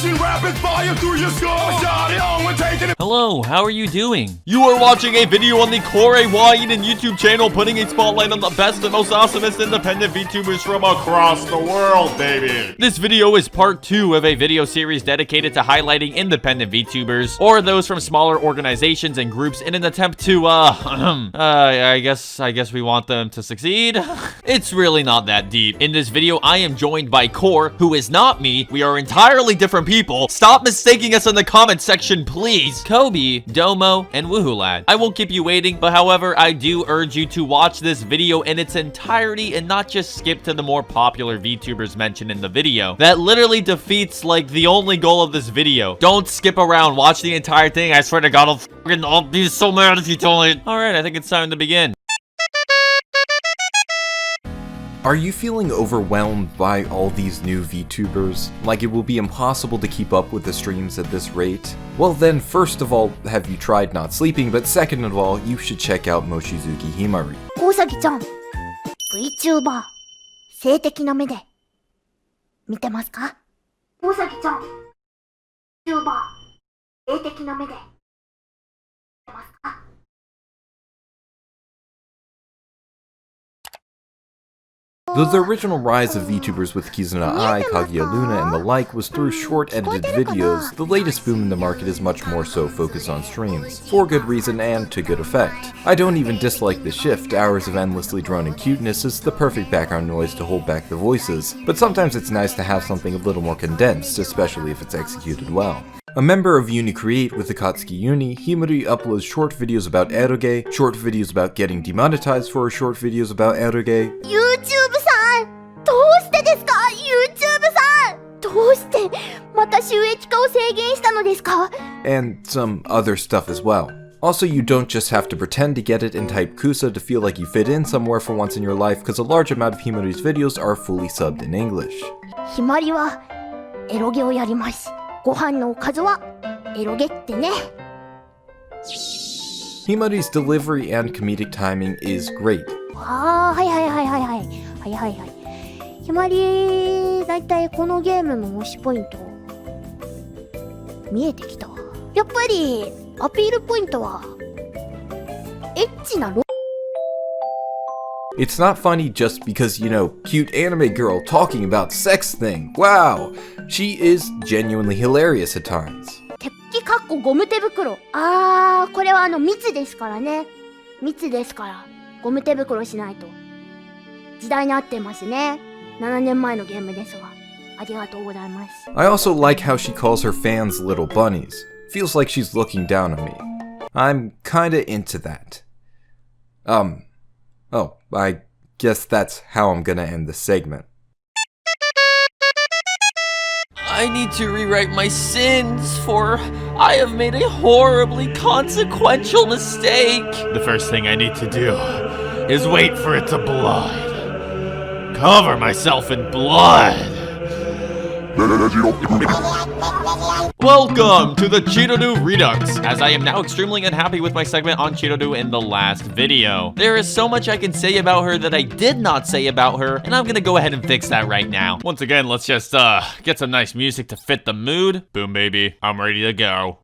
Unleashing rapid fire through your skull. We're taking it. Hello, how are you doing? You are watching a video on the Hourei Tenten YouTube channel, putting a spotlight on the best and most awesomest independent VTubers from across the world, baby. This video is part 2 of a video series dedicated to highlighting independent VTubers, or those from smaller organizations and groups in an attempt to, I guess we want them to succeed. It's really not that deep. In this video, I am joined by Core, who is not me. We are entirely different people. Stop mistaking us in the comment section, please. Kobe, Domo, and WooHooLad. I won't keep you waiting, but however, I do urge you to watch this video in its entirety and not just skip to the more popular VTubers mentioned in the video. That literally defeats, like, the only goal of this video. Don't skip around. Watch the entire thing. I swear to God, I'll be so mad if you don't. Alright, I think it's time to begin. Are you feeling overwhelmed by all these new VTubers? Like it will be impossible to keep up with the streams at this rate? Well then, first of all, have you tried not sleeping? But second of all, you should check out Mochizuki Himari. 大崎ちゃん、VTuber、性的な目で見てますか？大崎ちゃん、VTuber、性的な目で見てますか？ Though the original rise of VTubers with Kizuna Ai, Kaguya Luna, and the like was through short edited videos, the latest boom in the market is much more so focused on streams, for good reason and to good effect. I don't even dislike the shift. Hours of endlessly droning cuteness is the perfect background noise to hold back the voices, but sometimes it's nice to have something a little more condensed, especially if it's executed well. A member of UniCreate with Akatsuki Uni, Himari uploads short videos about eroge, short videos about getting demonetized for short videos about eroge, YouTube さん、どうしてですか？ YouTube さん、どうしてまた収益化を制限したのですか？ and some other stuff as well. Also, you don't just have to pretend to get it and type Kusa to feel like you fit in somewhere for once in your life, because a large amount of Himari's videos are fully subbed in English. ひまりはエロゲをやります。ご飯のおかずはエロゲってね。 Himari's delivery and comedic timing is great. あー、はい。ひまり、だいたいこのゲームの推しポイント見えてきた。やっぱりアピールポイントはエッチなロ。 It's not funny just because, you know, cute anime girl talking about sex thing. Wow! She is genuinely hilarious at times. 鉄器かっこゴム手袋。あー、これは密ですからね。密ですから。ゴム手袋しないと。時代に合ってますね。7年前のゲームですわ。ありがとうございます。 I also like how she calls her fans little bunnies. Feels like she's looking down on me. I'm kinda into that. Oh, I guess that's how I'm gonna end the segment. I need to rewrite my sins, for I have made a horribly consequential mistake. The first thing I need to do is wait for it to blood. Cover myself in blood. Welcome to the Chirodu Redux, as I am now extremely unhappy with my segment on Chirodu in the last video. There is so much I can say about her that I did not say about her, and I'm gonna go ahead and fix that right now. Once again, let's just get some nice music to fit the mood. Boom, baby, I'm ready to go.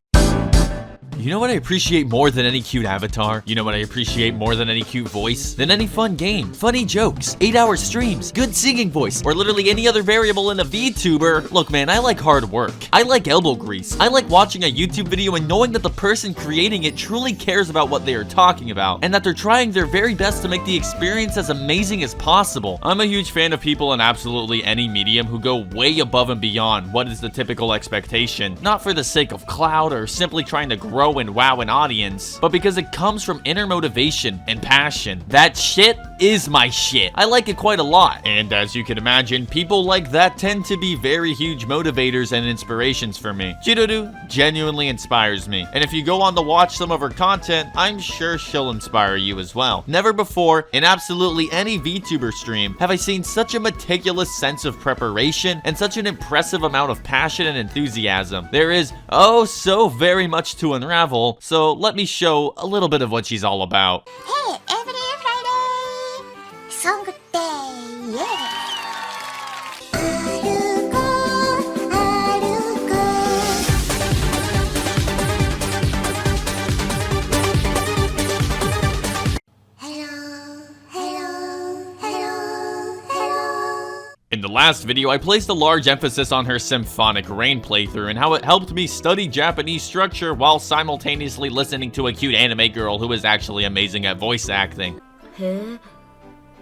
You know what I appreciate more than any cute avatar? You know what I appreciate more than any cute voice? Than any fun game, funny jokes, 8-hour streams, good singing voice, or literally any other variable in a VTuber? Look, man, I like hard work. I like elbow grease. I like watching a YouTube video and knowing that the person creating it truly cares about what they are talking about, and that they're trying their very best to make the experience as amazing as possible. I'm a huge fan of people in absolutely any medium who go way above and beyond what is the typical expectation, not for the sake of clout or simply trying to grow and wow an audience, but because it comes from inner motivation and passion. That shit is my shit. I like it quite a lot. And as you can imagine, people like that tend to be very huge motivators and inspirations for me. Chirodu genuinely inspires me. And if you go on to watch some of her content, I'm sure she'll inspire you as well. Never before, in absolutely any VTuber stream, have I seen such a meticulous sense of preparation and such an impressive amount of passion and enthusiasm. There is, oh, so very much to unravel, so let me show a little bit of what she's all about. Hey, every Friday, song day, yeah. last video, I placed a large emphasis on her Symphonic Rain playthrough and how it helped me study Japanese structure while simultaneously listening to a cute anime girl who is actually amazing at voice acting. へ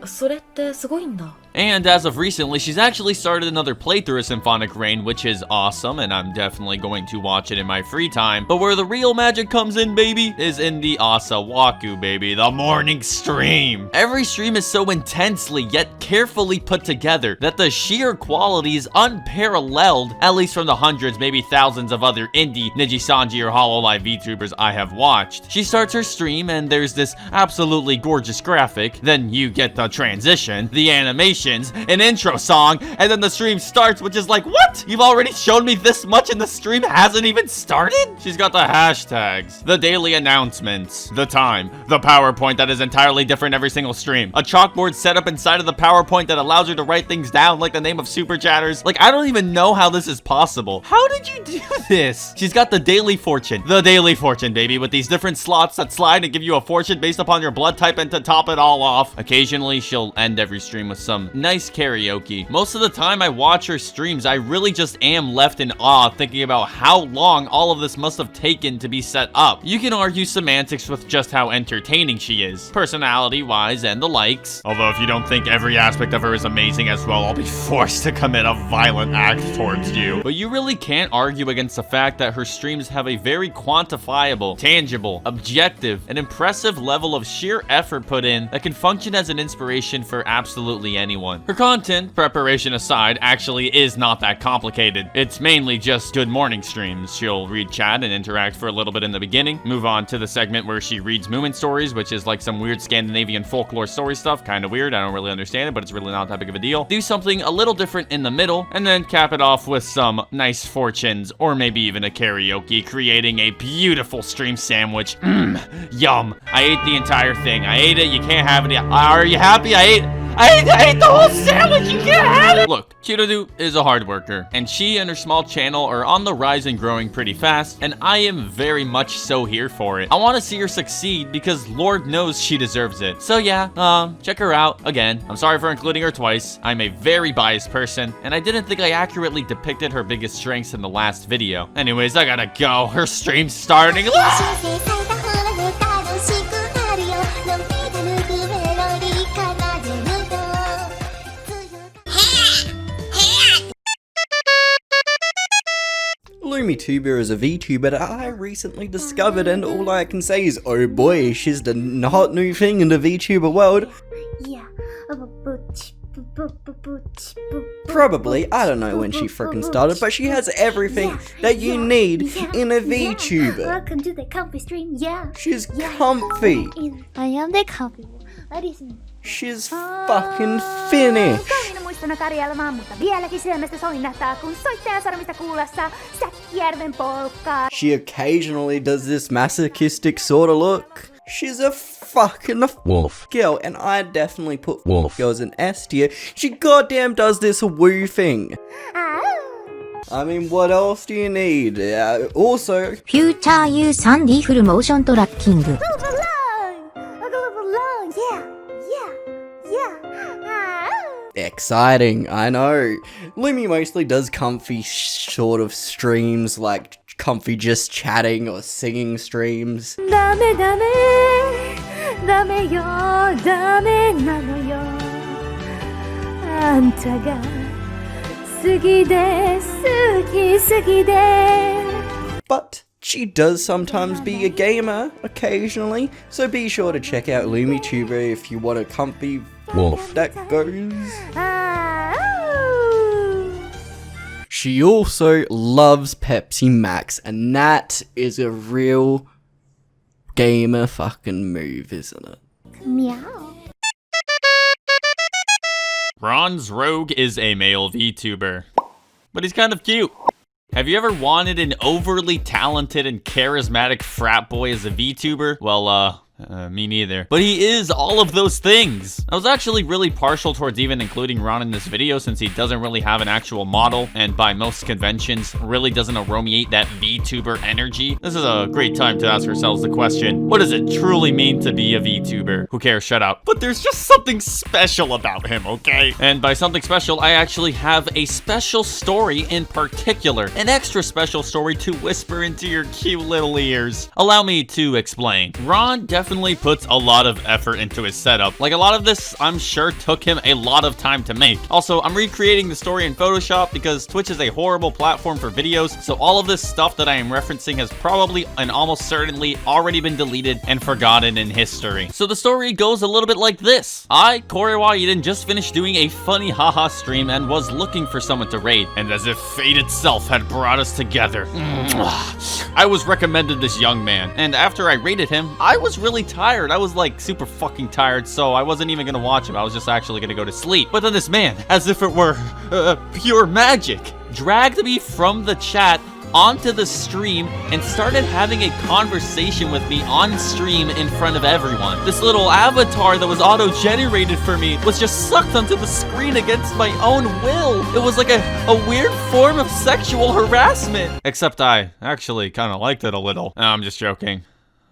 え、それってすごいんだ。 And as of recently, she's actually started another playthrough of Symphonic Rain, which is awesome, and I'm definitely going to watch it in my free time. But where the real magic comes in, baby, is in the Asawaku, baby, the morning stream. Every stream is so intensely yet carefully put together that the sheer quality is unparalleled, at least from the hundreds, maybe thousands of other indie, Nijisanji, or HoloLive VTubers I have watched. She starts her stream, and there's this absolutely gorgeous graphic. Then you get the transition, the animation, an intro song, and then the stream starts, which is like, what? You've already shown me this much and the stream hasn't even started? She's got the hashtags, the daily announcements, the time, the PowerPoint that is entirely different every single stream, a chalkboard set up inside of the PowerPoint that allows her to write things down like the name of super chatters. Like, I don't even know how this is possible. How did you do this? She's got the daily fortune, baby, with these different slots that slide and give you a fortune based upon your blood type, and to top it all off, occasionally she'll end every stream with some nice karaoke. Most of the time I watch her streams, I really just am left in awe thinking about how long all of this must have taken to be set up. You can argue semantics with just how entertaining she is, personality-wise and the likes. Although if you don't think every aspect of her is amazing as well, I'll be forced to commit a violent act towards you. But you really can't argue against the fact that her streams have a very quantifiable, tangible, objective, and impressive level of sheer effort put in that can function as an inspiration for absolutely anyone. Her content, preparation aside, actually is not that complicated. It's mainly just good morning streams. She'll read chat and interact for a little bit in the beginning, move on to the segment where she reads Moomin stories, which is like some weird Scandinavian folklore story stuff, kind of weird, I don't really understand it, but it's really not that big of a deal. Do something a little different in the middle, and then cap it off with some nice fortunes, or maybe even a karaoke, creating a beautiful stream sandwich. Yum. I ate the entire thing. I ate it, you can't have it. Are you happy? I ate the whole sandwich, you can't have it! Look, Chirodu is a hard worker, and she and her small channel are on the rise and growing pretty fast, and I am very much so here for it. I want to see her succeed because Lord knows she deserves it. So yeah, check her out. Again, I'm sorry for including her twice. I'm a very biased person, and I didn't think I accurately depicted her biggest strengths in the last video. Anyways, I gotta go. Her stream's starting. Lumituber is a VTuber that I recently discovered, and all I can say is, oh boy, she's the hot new thing in the VTuber world. Yeah. Probably, I don't know when she frickin' started, but she has everything that you need in a VTuber. Welcome to the comfy stream, yeah. She's comfy. I am the comfy. Listen. She's fucking finished. She occasionally does this masochistic sort of look. She's a fucking wolf girl, and I definitely put wolf girls in S tier. She goddamn does this woo thing. I mean, what else do you need? Also, Future You Sandy Full Motion Tracking. exciting, I know. Lumi mostly does comfy sort of streams, like comfy just chatting or singing streams. ダメダメダメよダメなのよあんたが好きで好きすぎで But she does sometimes be a gamer, occasionally, so be sure to check out Lumituber if you want a comfy wolf that goes. She also loves Pepsi Max, and that is a real gamer fucking move, isn't it? Meow. Bronze Rogue is a male VTuber, but he's kind of cute. Have you ever wanted an overly talented and charismatic frat boy as a VTuber? Well, Me neither. But he is all of those things. I was actually really partial towards even including Ron in this video since he doesn't really have an actual model and by most conventions really doesn't aromiate that VTuber energy. This is a great time to ask ourselves the question, what does it truly mean to be a VTuber? Who cares? Shut up. But there's just something special about him, okay? And by something special, I actually have a special story in particular, an extra special story to whisper into your cute little ears. Allow me to explain. Ron definitely puts a lot of effort into his setup. Like, a lot of this, I'm sure, took him a lot of time to make. Also, I'm recreating the story in Photoshop because Twitch is a horrible platform for videos, so all of this stuff that I am referencing has probably and almost certainly already been deleted and forgotten in history. So the story goes a little bit like this. I, Hourei Tenten, just finished doing a funny haha stream and was looking for someone to raid, and as if fate itself had brought us together, I was recommended this young man, and after I raided him, I was really tired. I was like super fucking tired, so I wasn't even gonna watch him. I was just actually gonna go to sleep. But then this man, as if it were pure magic, dragged me from the chat onto the stream and started having a conversation with me on stream in front of everyone. This little avatar that was auto-generated for me was just sucked onto the screen against my own will. It was like a weird form of sexual harassment. Except I actually kind of liked it a little. No, I'm just joking.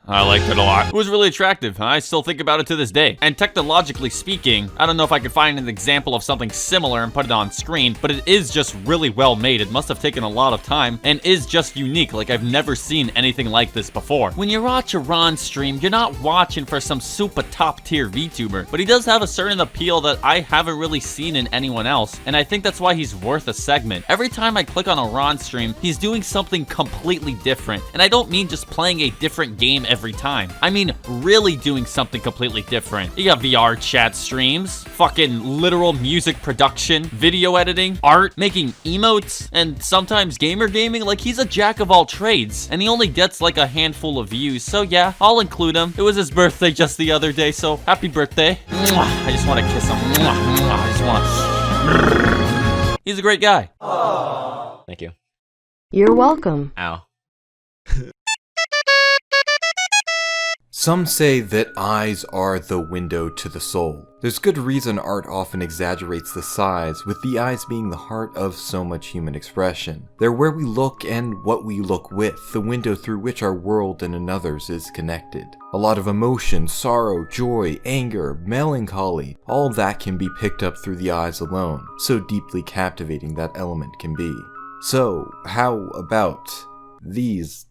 I liked it a lot. It was really attractive. I still think about it to this day. And technologically speaking, I don't know if I could find an example of something similar and put it on screen, but it is just really well made. It must have taken a lot of time and is just unique. Like, I've never seen anything like this before. When you watch a Ron stream, you're not watching for some super top tier VTuber, but he does have a certain appeal that I haven't really seen in anyone else, and I think that's why he's worth a segment. Every time I click on a Ron stream, he's doing something completely different, and I don't mean just playing a different game every time. I mean really doing something completely different. You got VR chat streams, fucking literal music production, video editing, art, making emotes, and sometimes gamer gaming. Like, he's a jack of all trades, and he only gets like a handful of views, so yeah, I'll include him. It was his birthday just the other day, so happy birthday. I just want to kiss him. I just want to... He's a great guy. Thank you. You're welcome. Ow. Some say that eyes are the window to the soul. There's good reason art often exaggerates the size, with the eyes being the heart of so much human expression. They're where we look and what we look with, the window through which our world and another's is connected. A lot of emotion, sorrow, joy, anger, melancholy, all of that can be picked up through the eyes alone, so deeply captivating that element can be. So, how about these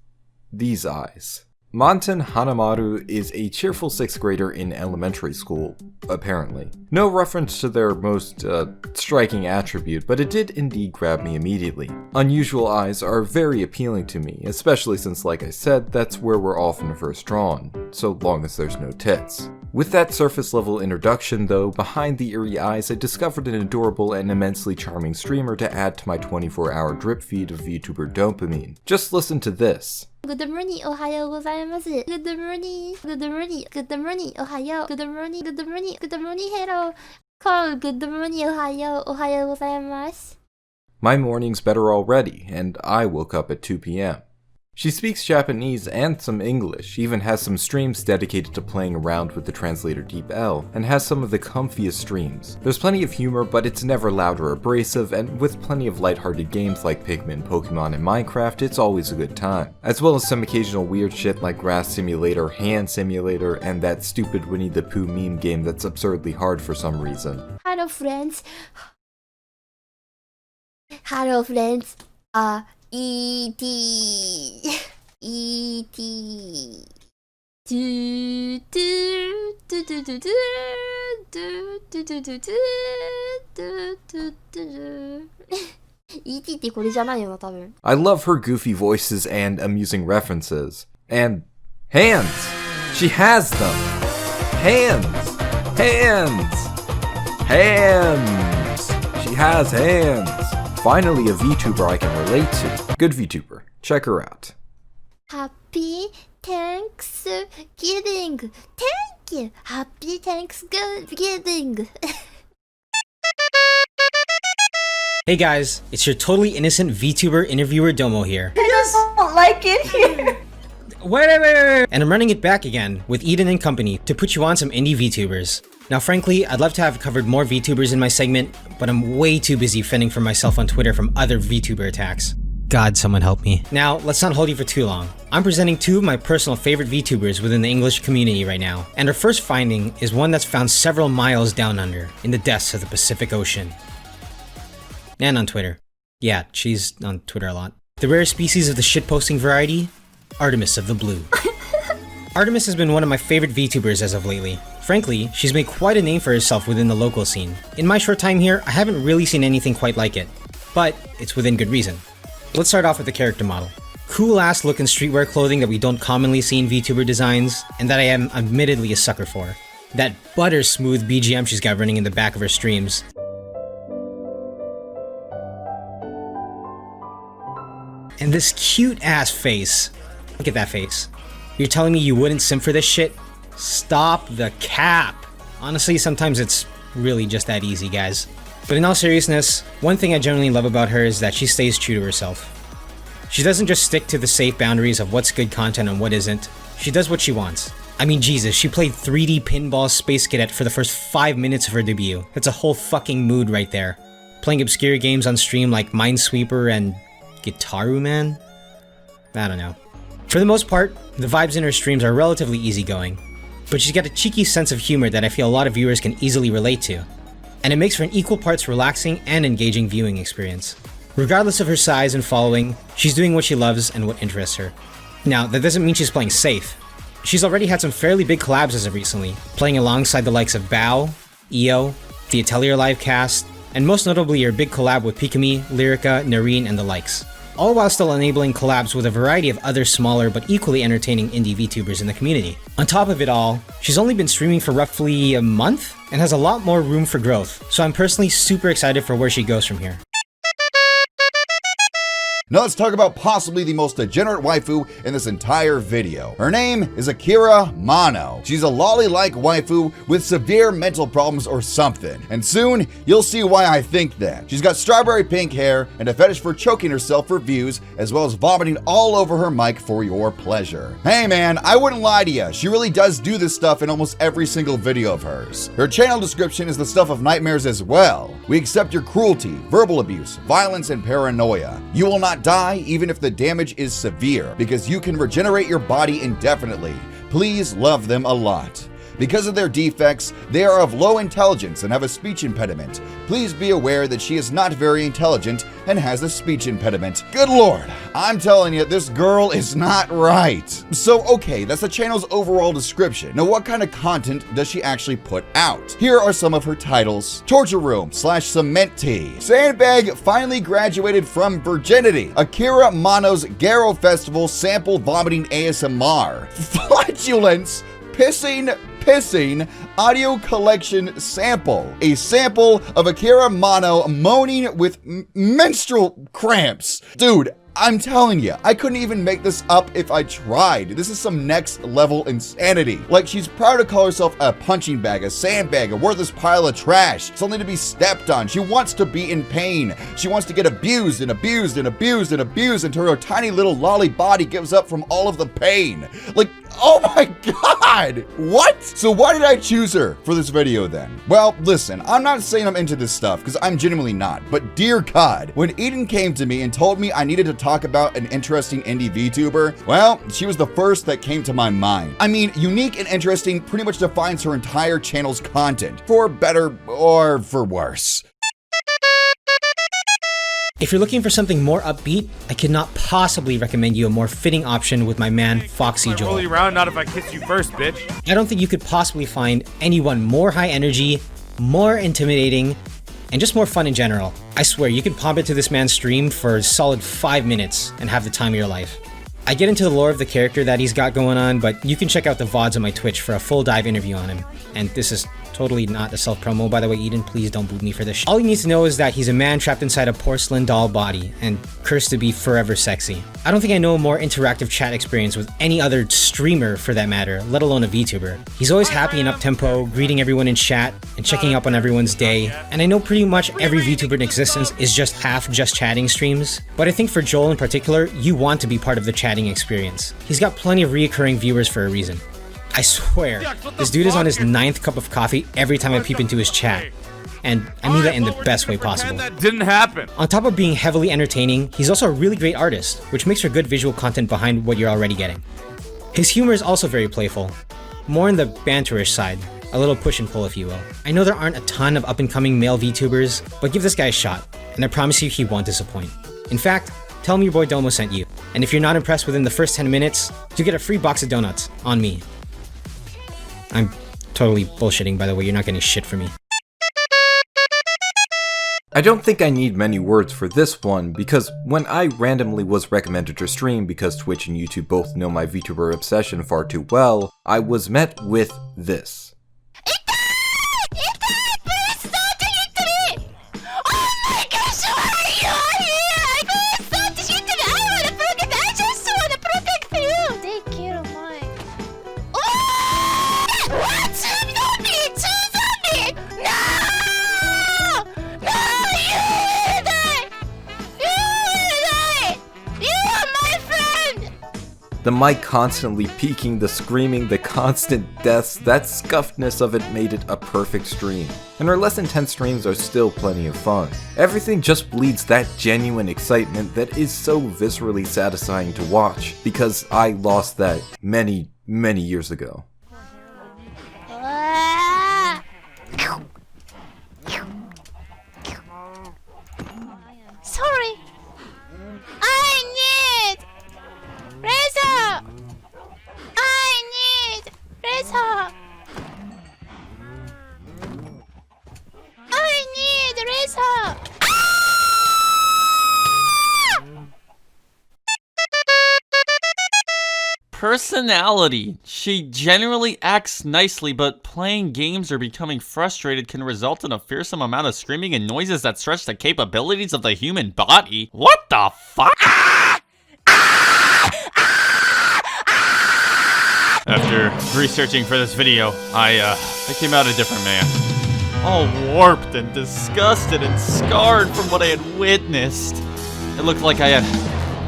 eyes? Manten Hanamaru is a cheerful 6th grader in elementary school, apparently. No reference to their most striking attribute, but it did indeed grab me immediately. Unusual eyes are very appealing to me, especially since, like I said, that's where we're often first drawn, so long as there's no tits. With that surface level introduction though, behind the eerie eyes I discovered an adorable and immensely charming streamer to add to my 24-hour drip feed of VTuber dopamine. Just listen to this. Good morning, おはようございます。Good morning, good morning, good morning, おはよう。Good morning, good morning, good morning, hello. Call, good morning, おはよう。おはようございます。My morning's better already, and I woke up at 2 p.m. She speaks Japanese and some English, even has some streams dedicated to playing around with the translator DeepL, and has some of the comfiest streams. There's plenty of humor, but it's never loud or abrasive, and with plenty of lighthearted games like Pikmin, Pokemon, and Minecraft, it's always a good time. As well as some occasional weird shit like Grass Simulator, Hand Simulator, and that stupid Winnie the Pooh meme game that's absurdly hard for some reason. Hello friends. Hello friends. E.T. E.T. E.T. ってこれじゃないよな、多分。I love her goofy voices and amusing references. And hands! She has them! Hands! Hands! Hands! She has hands! Finally a VTuber I can relate to. Good VTuber. Check her out. Happy Thanksgiving. Thank you. Happy Thanksgiving. Hey guys, it's your totally innocent VTuber interviewer Domo here. I just don't like it here. Wait. And I'm running it back again with Eden and company to put you on some indie VTubers. Now frankly, I'd love to have covered more VTubers in my segment, but I'm way too busy fending for myself on Twitter from other VTuber attacks. God, someone help me. Now, let's not hold you for too long. I'm presenting two of my personal favorite VTubers within the English community right now, and our first finding is one that's found several miles down under, in the depths of the Pacific Ocean. And on Twitter. Yeah, she's on Twitter a lot. The rare species of the shitposting variety, Artemis of the Blue. Artemis has been one of my favorite VTubers as of lately. Frankly, she's made quite a name for herself within the local scene. In my short time here, I haven't really seen anything quite like it. But it's within good reason. Let's start off with the character model. Cool ass looking streetwear clothing that we don't commonly see in VTuber designs, and that I am admittedly a sucker for. That butter smooth BGM she's got running in the back of her streams. And this cute ass face. Look at that face. You're telling me you wouldn't simp for this shit? Stop the cap! Honestly, sometimes it's really just that easy, guys. But in all seriousness, one thing I generally love about her is that she stays true to herself. She doesn't just stick to the safe boundaries of what's good content and what isn't. She does what she wants. I mean, Jesus, she played 3D Pinball Space Cadet for the first 5 minutes of her debut. That's a whole fucking mood right there. Playing obscure games on stream like Minesweeper and Gitaru Man? I don't know. For the most part, the vibes in her streams are relatively easygoing, but she's got a cheeky sense of humor that I feel a lot of viewers can easily relate to, and it makes for an equal parts relaxing and engaging viewing experience. Regardless of her size and following, she's doing what she loves and what interests her. Now, that doesn't mean she's playing safe. She's already had some fairly big collabs as of recently, playing alongside the likes of Bao, EO, the Atelier Live cast, and most notably her big collab with Pikami, Lyrica, Nareen, and the likes. All while still enabling collabs with a variety of other smaller but equally entertaining indie VTubers in the community. On top of it all, she's only been streaming for roughly a month and has a lot more room for growth, so I'm personally super excited for where she goes from here. Now let's talk about possibly the most degenerate waifu in this entire video. Her name is Akira Mano. She's a lolly-like waifu with severe mental problems or something. And soon, you'll see why I think that. She's got strawberry pink hair and a fetish for choking herself for views, as well as vomiting all over her mic for your pleasure. Hey man, I wouldn't lie to you. She really does do this stuff in almost every single video of hers. Her channel description is the stuff of nightmares as well. We accept your cruelty, verbal abuse, violence, and paranoia. You will not die even if the damage is severe, because you can regenerate your body indefinitely. Please love them a lot. Because of their defects, they are of low intelligence and have a speech impediment. Please be aware that she is not very intelligent and has a speech impediment. Good lord, I'm telling you, this girl is not right. So okay, that's the channel's overall description. Now what kind of content does she actually put out? Here are some of her titles. Torture Room / Cement Tea. Sandbag finally graduated from virginity. Akira Mano's Garo Festival sample vomiting ASMR. Flatulence Pissing audio collection sample. A sample of Akira Mano moaning with menstrual cramps. Dude, I'm telling you, I couldn't even make this up if I tried. This is some next level insanity. Like, she's proud to call herself a punching bag, a sandbag, a worthless pile of trash, something to be stepped on. She wants to be in pain. She wants to get abused and abused and abused and abused until her tiny little lolly body gives up from all of the pain. Like, oh my god! What? So why did I choose her for this video then? Well, listen, I'm not saying I'm into this stuff, because I'm genuinely not, but dear God, when Eden came to me and told me I needed to talk about an interesting indie VTuber, well, she was the first that came to my mind. I mean, unique and interesting pretty much defines her entire channel's content, for better or for worse. If you're looking for something more upbeat, I could not possibly recommend you a more fitting option with my man, FoxyJoel. Roll you around, not if I kiss you first, bitch. I don't think you could possibly find anyone more high energy, more intimidating, and just more fun in general. I swear, you could pop into this man's stream for a solid 5 minutes and have the time of your life. I get into the lore of the character that he's got going on, but you can check out the VODs on my Twitch for a full dive interview on him. And this is Totally not a self-promo, by the way, Eden. Please don't boot me for this. All he needs to know is that he's a man trapped inside a porcelain doll body and cursed to be forever sexy. I don't think I know a more interactive chat experience with any other streamer for that matter, let alone a VTuber. He's always happy and up-tempo, greeting everyone in chat and checking up on everyone's day. And I know pretty much every VTuber in existence is just half just chatting streams, but I think for Joel in particular, you want to be part of the chatting experience. He's got plenty of reoccurring viewers for a reason. I swear, this dude is on his 9th cup of coffee every time I peep into his chat. And I mean that in the best way possible. That didn't happen. On top of being heavily entertaining, he's also a really great artist, which makes for good visual content behind what you're already getting. His humor is also very playful, more on the banterish side, a little push and pull if you will. I know there aren't a ton of up-and-coming male VTubers, but give this guy a shot, and I promise you he won't disappoint. In fact, tell him your boy Domo sent you, and if you're not impressed within the first 10 minutes, you get a free box of donuts, on me. I'm totally bullshitting, by the way, you're not getting shit from me. I don't think I need many words for this one, because when I randomly was recommended to stream because Twitch and YouTube both know my VTuber obsession far too well, I was met with this. The mic constantly peaking, the screaming, the constant deaths, that scuffedness of it made it a perfect stream. And our less intense streams are still plenty of fun. Everything just bleeds that genuine excitement that is so viscerally satisfying to watch, because I lost that many, many years ago. Sorry. I need razor. I need razor. I need razor. Personality. She generally acts nicely, but playing games or becoming frustrated can result in a fearsome amount of screaming and noises that stretch the capabilities of the human body. What the fuck? After researching for this video, I came out a different man. All warped and disgusted and scarred from what I had witnessed. It looked like I had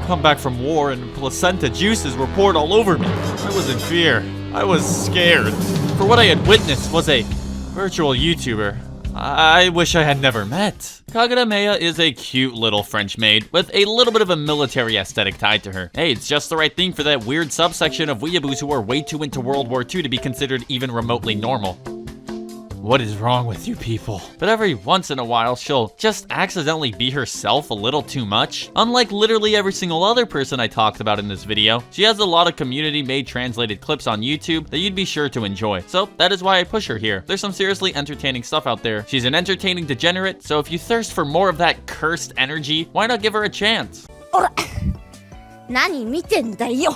come back from war and placenta juices were poured all over me. I was in fear. I was scared. For what I had witnessed was a virtual YouTuber I wish I had never met. Kagura Mea is a cute little French maid with a little bit of a military aesthetic tied to her. Hey, it's just the right thing for that weird subsection of weeaboos who are way too into World War II to be considered even remotely normal. What is wrong with you people? But every once in a while, she'll just accidentally be herself a little too much. Unlike literally every single other person I talked about in this video, she has a lot of community-made translated clips on YouTube that you'd be sure to enjoy. So that is why I push her here. There's some seriously entertaining stuff out there. She's an entertaining degenerate, so if you thirst for more of that cursed energy, why not give her a chance? 何見てんだよ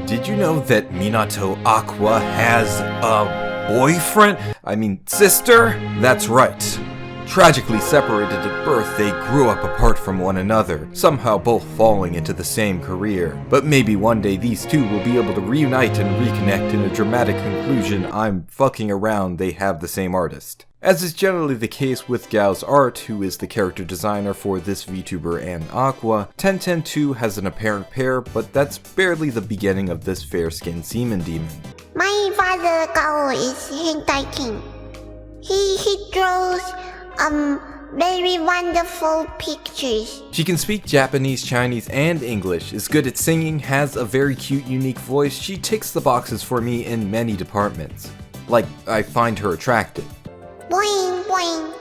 Did you know that Minato Aqua has a boyfriend? I mean, sister? That's right. Tragically separated at birth, they grew up apart from one another, somehow both falling into the same career. But maybe one day these two will be able to reunite and reconnect in a dramatic conclusion. I'm fucking around, they have the same artist. As is generally the case with Gao's art, who is the character designer for this VTuber and Aqua, Tenten too has an apparent pair, but that's barely the beginning of this fair-skinned semen demon. My father Gao is hentai king. He draws very wonderful pictures. She can speak Japanese, Chinese, and English, is good at singing, has a very cute, unique voice. She ticks the boxes for me in many departments. Like, I find her attractive. Boing, boing.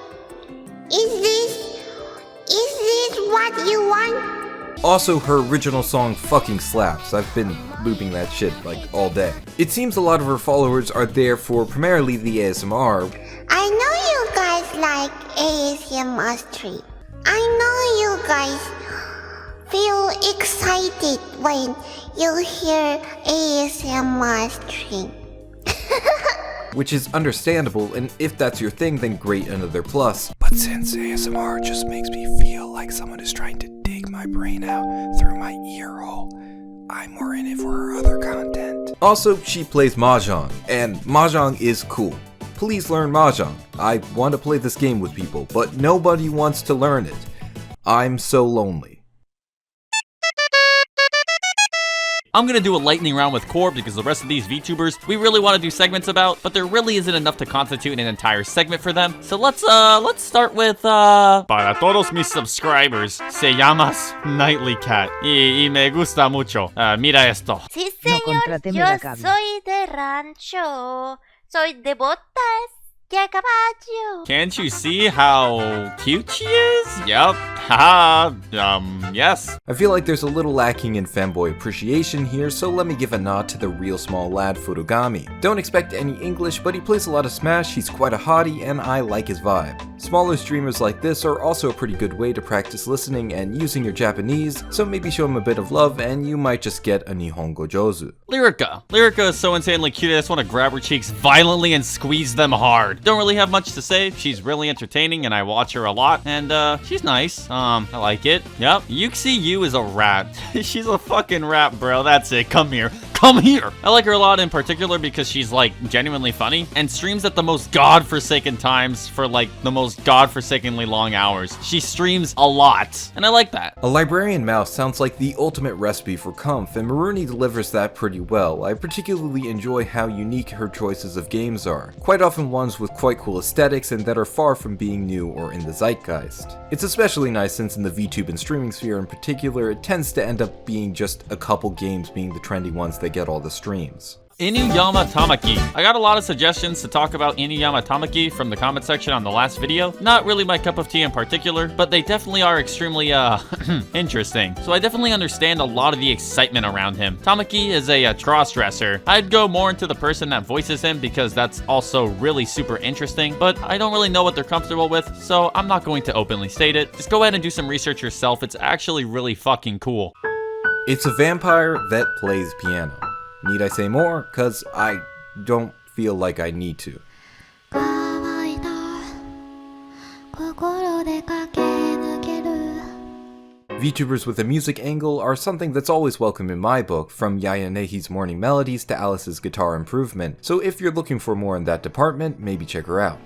Is this what you want? Also, her original song fucking slaps. I've been looping that shit like all day. It seems a lot of her followers are there for primarily the ASMR. I know you guys like ASMR stream. I know you guys feel excited when you hear ASMR stream. Which is understandable, and if that's your thing, then great, another plus. But since ASMR just makes me feel like someone is trying to dig my brain out through my ear hole, I'm more in it for her other content. Also, she plays Mahjong, and Mahjong is cool. Please learn Mahjong. I want to play this game with people, but nobody wants to learn it. I'm so lonely. I'm gonna do a lightning round with Core because the rest of these VTubers we really want to do segments about, but there really isn't enough to constitute an entire segment for them. So let's start with para todos mis subscribers, se llamas Nightly Cat y me gusta mucho. Mira esto. Sí, señor, yo soy de rancho. Soy de botas y a caballo. Can't you see how cute she is? Yep. Haha. Yes. I feel like there's a little lacking in fanboy appreciation here, so let me give a nod to the real small lad Furugami. Don't expect any English, but he plays a lot of Smash, he's quite a hottie, and I like his vibe. Smaller streamers like this are also a pretty good way to practice listening and using your Japanese, so maybe show him a bit of love and you might just get a Nihongo Jozu. Lyrica. Lyrica is so insanely cute, I just want to grab her cheeks violently and squeeze them hard. Don't really have much to say, she's really entertaining and I watch her a lot, and she's nice. I like it. Yep. Uxieu is a rat. She's a fucking rat, bro. That's it. Come here. Come here! I like her a lot in particular because she's like genuinely funny and streams at the most godforsaken times for like the most godforsakenly long hours. She streams a lot, and I like that. A librarian mouse sounds like the ultimate recipe for comf, and Maru Nii delivers that pretty well. I particularly enjoy how unique her choices of games are, quite often ones with quite cool aesthetics and that are far from being new or in the zeitgeist. It's especially nice since in the VTube and streaming sphere in particular, it tends to end up being just a couple games being the trendy ones that get all the streams. Inuyama Tamaki. I got a lot of suggestions to talk about Inuyama Tamaki from the comment section on the last video. Not really my cup of tea in particular, but they definitely are extremely, interesting. So I definitely understand a lot of the excitement around him. Tamaki is a cross-dresser. I'd go more into the person that voices him because that's also really super interesting, but I don't really know what they're comfortable with, so I'm not going to openly state it. Just go ahead and do some research yourself. It's actually really fucking cool. It's a vampire that plays piano. Need I say more? Cause I don't feel like I need to. VTubers with a music angle are something that's always welcome in my book, from Yaya Nehi's Morning Melodies to Alice's Guitar Improvement, so if you're looking for more in that department, maybe check her out.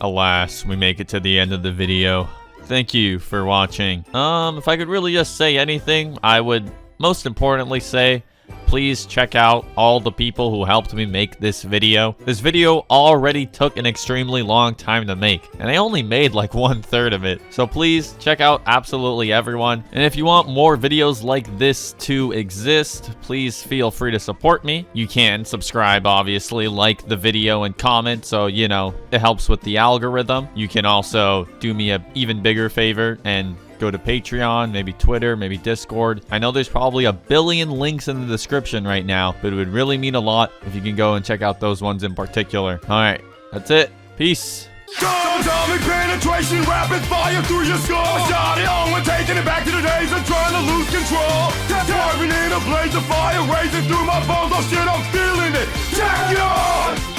Alas, we make it to the end of the video. Thank you for watching. If I could really just say anything, I would most importantly say, please check out all the people who helped me make this video. This video already took an extremely long time to make, and I only made like 1/3 of it. So please check out absolutely everyone. And if you want more videos like this to exist, please feel free to support me. You can subscribe, obviously, like the video and comment, so you know, it helps with the algorithm. You can also do me an even bigger favor and go to Patreon, maybe Twitter, maybe Discord. I know there's probably a billion links in the description right now, but it would really mean a lot if you can go and check out those ones in particular. All right, that's it. Peace. Atomic penetration, rapid fire through your skull. I shot it on when taking it back to the days of trying to lose control. Driving in a blaze of fire, racing through my bones. Oh shit, I'm feeling it. Check it on!